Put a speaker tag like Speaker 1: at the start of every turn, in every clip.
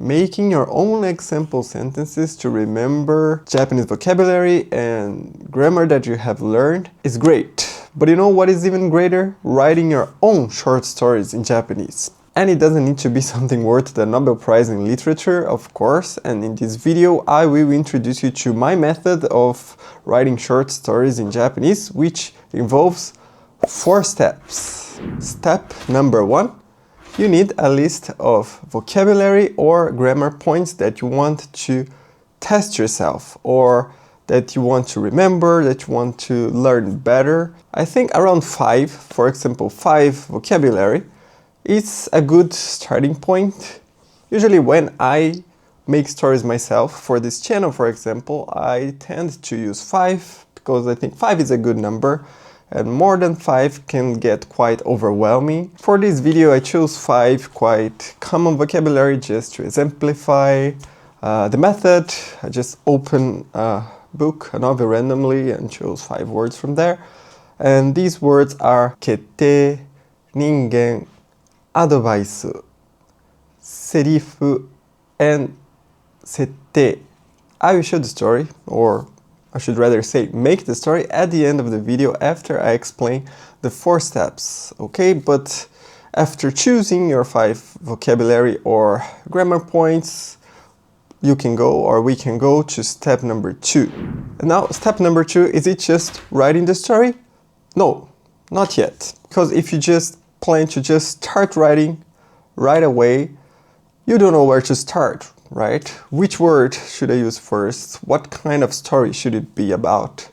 Speaker 1: Making your own example sentences to remember Japanese vocabulary and grammar that you have learned is great. But you know what is even greater? Writing your own short stories in Japanese. And it doesn't need to be something worth the Nobel Prize in Literature, of course. And in this video, I will introduce you to my method of writing short stories in Japanese, which involves 4 steps. Step number 1. You need a list of vocabulary or grammar points that you want to test yourself or that you want to remember, that you want to learn better. I think around 5, for example, 5 vocabulary is a good starting point. Usually when I make stories myself for this channel, for example, I tend to use 5 because I think 5 is a good number. And more than 5 can get quite overwhelming. For this video I chose 5 quite common vocabulary just to exemplify the method. I just opened a book, a novel randomly and chose 5 words from there. And these words are kette, ningen, advice, serifu, and sette. I will show the story, or I should rather say make the story at the end of the video after I explain the 4 steps, okay? But after choosing your 5 vocabulary or grammar points, you can go, or we can go to step number 2. And now step number 2, is it just writing the story? No, not yet. Because if you just plan to just start writing right away, you don't know where to start, right? Which word should I use first? What kind of story should it be about?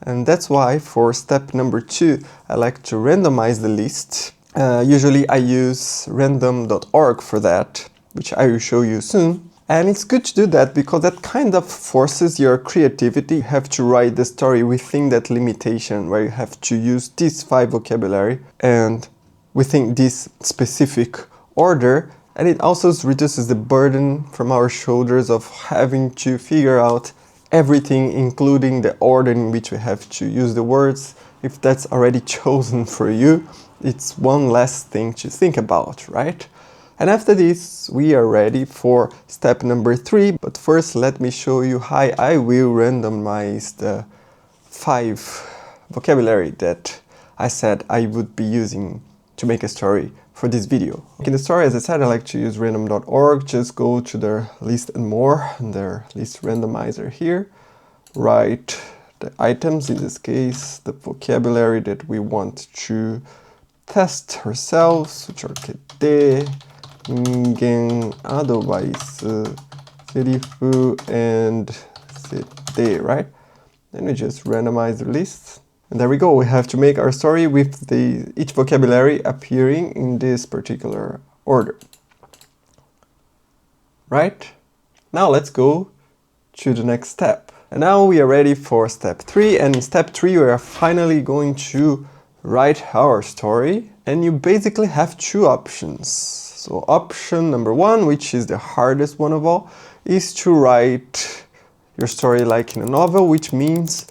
Speaker 1: And that's why for step number 2, I like to randomize the list. Usually I use random.org for that, which I will show you soon. And it's good to do that because that kind of forces your creativity. You have to write the story within that limitation where you have to use these 5 vocabulary and within this specific order. And it also reduces the burden from our shoulders of having to figure out everything, including the order in which we have to use the words. If that's already chosen for you, it's one less thing to think about, right? And after this, we are ready for step number 3. But first, let me show you how I will randomize the 5 vocabulary that I said I would be using to make a story for this video. In the story, as I said, I like to use random.org. Just go to their list and more, their list randomizer here. Write the items, in this case, the vocabulary that we want to test ourselves, which are kette, ningen, advice, serifu, and sette, right? Then we just randomize the list. And there we go, we have to make our story with each vocabulary appearing in this particular order. Right? Now let's go to the next step. And now we are ready for step 3. And in step 3 we are finally going to write our story. And you basically have 2 options. So option number 1, which is the hardest one of all, is to write your story like in a novel, which means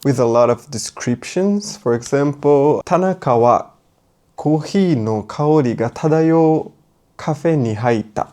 Speaker 1: with a lot of descriptions. For example, Tanaka wa kohi no kaori ga tadayou cafe ni haita.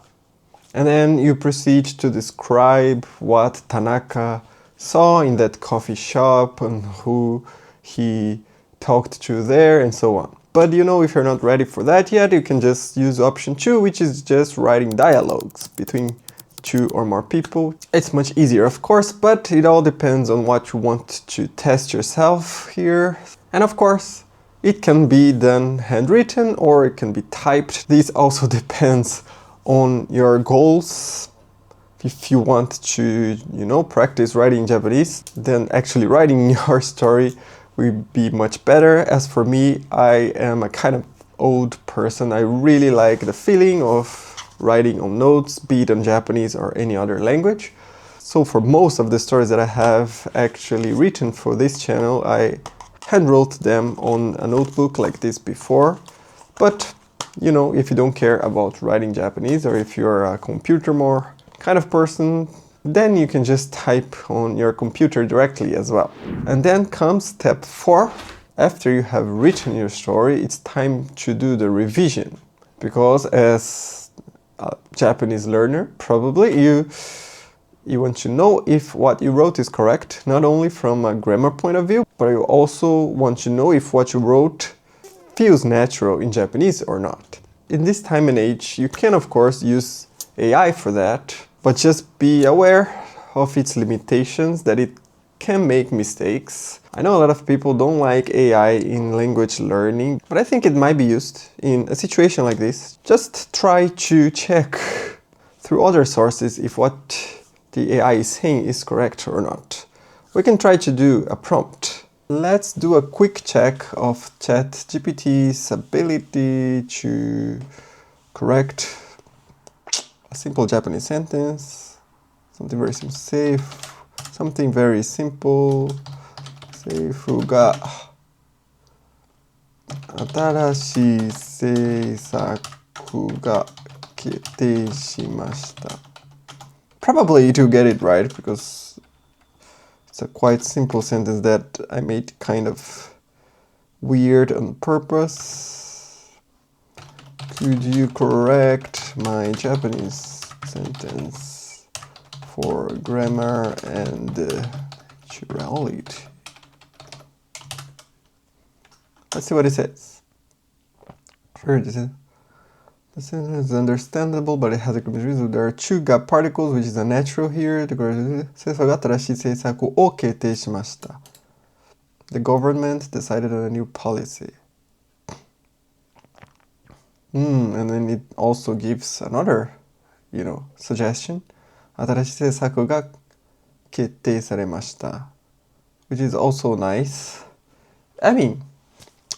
Speaker 1: And then you proceed to describe what Tanaka saw in that coffee shop and who he talked to there and so on. But you know, if you're not ready for that yet, you can just use option 2, which is just writing dialogues between 2 or more people. It's much easier, of course, but it all depends on what you want to test yourself here. And of course, it can be done handwritten or it can be typed. This also depends on your goals. If you want to, you know, practice writing Japanese, then actually writing your story will be much better. As for me, I am a kind of old person. I really like the feeling of writing on notes, be it on Japanese or any other language. So for most of the stories that I have actually written for this channel, I handwrote them on a notebook like this before. But, you know, if you don't care about writing Japanese, or if you're a computer more kind of person, then you can just type on your computer directly as well. And then comes step 4. After you have written your story, it's time to do the revision. Because as a Japanese learner, probably, you want to know if what you wrote is correct, not only from a grammar point of view, but you also want to know if what you wrote feels natural in Japanese or not. In this time and age, you can of course use AI for that, but just be aware of its limitations, that it can make mistakes. I know a lot of people don't like AI in language learning, but I think it might be used in a situation like this. Just try to check through other sources if what the AI is saying is correct or not. We can try to do a prompt. Let's do a quick check of ChatGPT's ability to correct a simple Japanese sentence, something very simple, something very simple, 政府が新しい政策が決定しました。Probably to get it right, because it's a quite simple sentence that I made kind of weird on purpose. Could you correct my Japanese sentence for grammar and naturality? Let's see what it says. The sentence is understandable, but it has a reason. There are two gap particles, which is a natural here. The government decided on a new policy. And then it also gives another, suggestion. 新しい政策が決定されました. Which is also nice. I mean,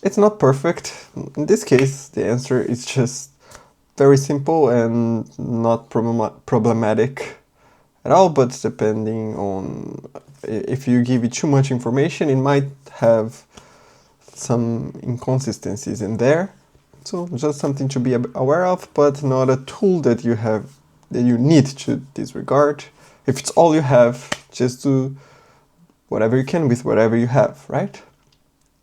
Speaker 1: it's not perfect. In this case, the answer is just very simple and not problematic at all, but depending on if you give it too much information, it might have some inconsistencies in there. So just something to be aware of, but not a tool that you need to disregard. If it's all you have, just do whatever you can with whatever you have, right?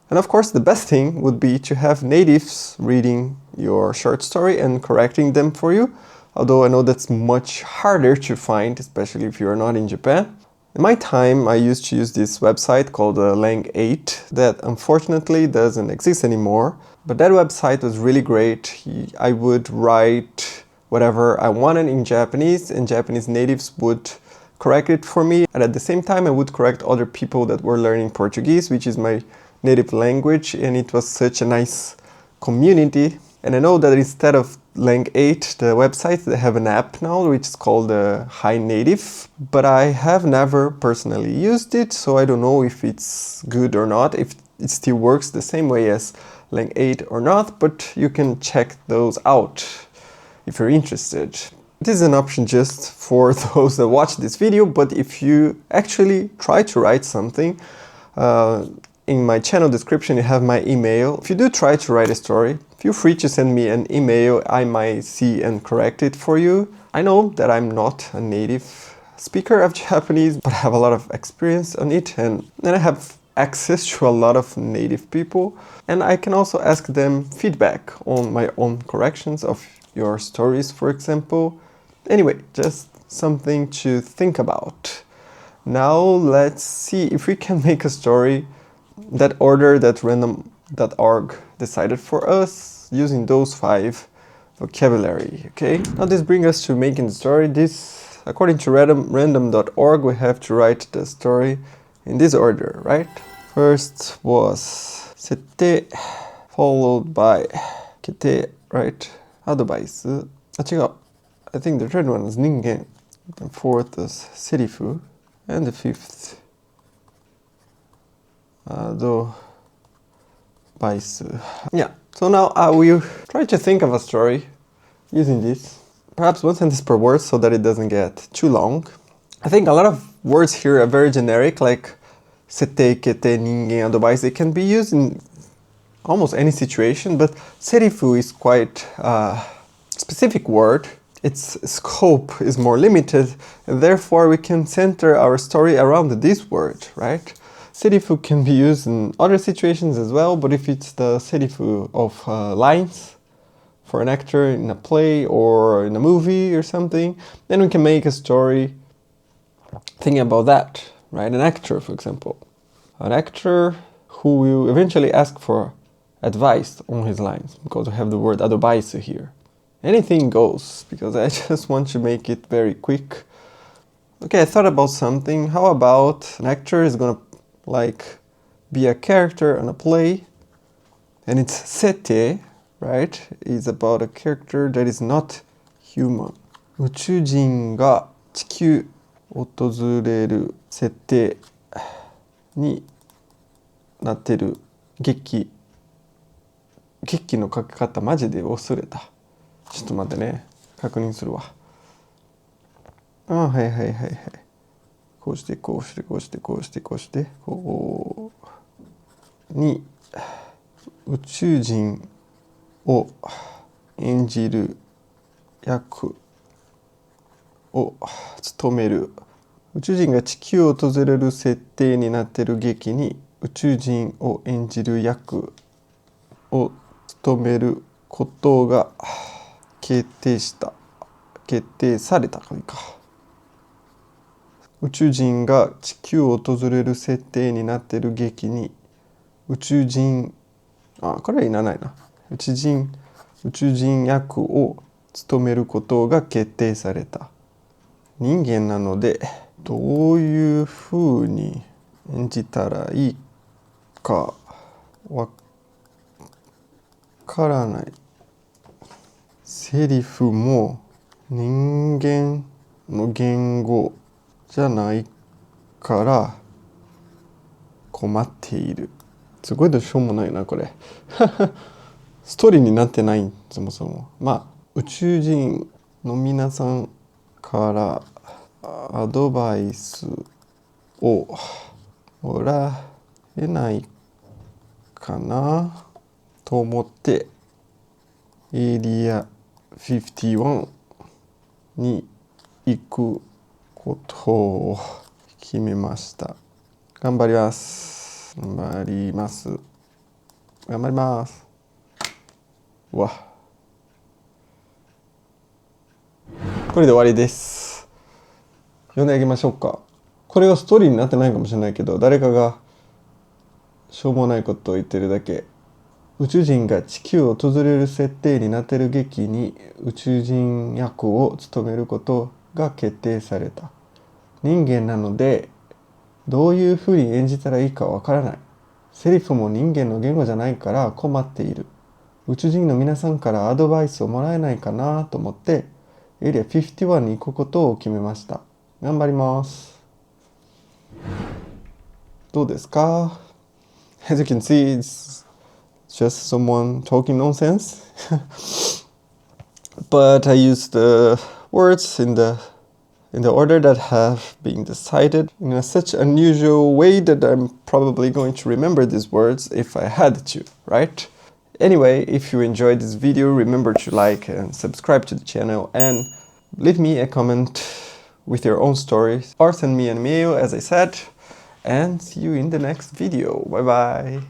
Speaker 1: And of course, the best thing would be to have natives reading your short story and correcting them for you. Although I know that's much harder to find, especially if you're not in Japan. In my time, I used to use this website called Lang8 that unfortunately doesn't exist anymore. But that website was really great. I would write whatever I wanted in Japanese, and Japanese natives would correct it for me. And at the same time, I would correct other people that were learning Portuguese, which is my native language, and it was such a nice community. And I know that instead of Lang8, the website, they have an app now which is called Hi Native, but I have never personally used it, so I don't know if it's good or not, if it still works the same way as Lang8 or not, but you can check those out if you're interested. This is an option just for those that watch this video, but if you actually try to write something, in my channel description you have my email. If you do try to write a story, feel free to send me an email. I might see and correct it for you. I know that I'm not a native speaker of Japanese, but I have a lot of experience on it, and then I have access to a lot of native people, and I can also ask them feedback on my own corrections of your stories, for example. Anyway, just something to think about. Now let's see if we can make a story that order that random.org decided for us using those 5 vocabulary, okay? Now this brings us to making the story. This, according to random.org, we have to write the story in this order, right? First was 設定 followed by 決定, right? Advice. I think the third one is 人間. The fourth is セリフ. And the fifth advice. Yeah, so now I will try to think of a story using this. Perhaps one sentence per word so that it doesn't get too long. I think a lot of words here are very generic, like 設定, 決定, 人間, advice. They can be used in almost any situation, but セリフ is quite a specific word. Its scope is more limited, and therefore we can center our story around this word, right? セリフ can be used in other situations as well, but if it's the セリフ of lines, for an actor in a play or in a movie or something, then we can make a story thinking about that, right? An actor, for example. An actor who will eventually ask for advice on his lines, because we have the word advice here. Anything goes, because I just want to make it very quick. Okay, I thought about something. How about an actor is gonna be a character on a play, and it's sete, right? It's about a character that is not human. 宇宙人が地球を訪れる設定になってる劇の書き方マジで忘れた。ちょっと待ってね、確認するわ。はいはいはいはい。こうしてこうしてこうしてこうしてこうしてこうに宇宙人を演じる役を務める。宇宙人が地球を訪れる設定になっている劇に宇宙人を演じる役を務めることが決定されたかいか。宇宙人が地球を訪れる設定になっている劇に宇宙人これはいらないな。宇宙人役を務めることが決定された。人間なのでどういうふうに演じたらいいかわからない。セリフも人間の言語じゃないから困っている。すごいでしょうもないなこれ。ストーリーになってないそもそも。宇宙人の皆さんからアドバイスをもらえないかなと思ってエリア51に行くことを決めました。頑張ります。わ。これで終わりです。読んであげましょうか。これがストーリーになってないかもしれないけど、誰かがしょうもないことを言ってるだけ。宇宙人が地球を訪れる設定になっている劇に宇宙人役を務めることが決定された。人間なのでどういうふうに演じたらいいかわからない。セリフも人間の言語じゃないから困っている。宇宙人の皆さんからアドバイスをもらえないかなと思ってエリア51に行くことを決めました。頑張ります。どうですか？ As you can see, it's just someone talking nonsense. But I use the words in the order that have been decided in such unusual way that I'm probably going to remember these words if I had to, right? Anyway, if you enjoyed this video, remember to like and subscribe to the channel and leave me a comment with your own stories or send me an email as I said, and see you in the next video. Bye bye!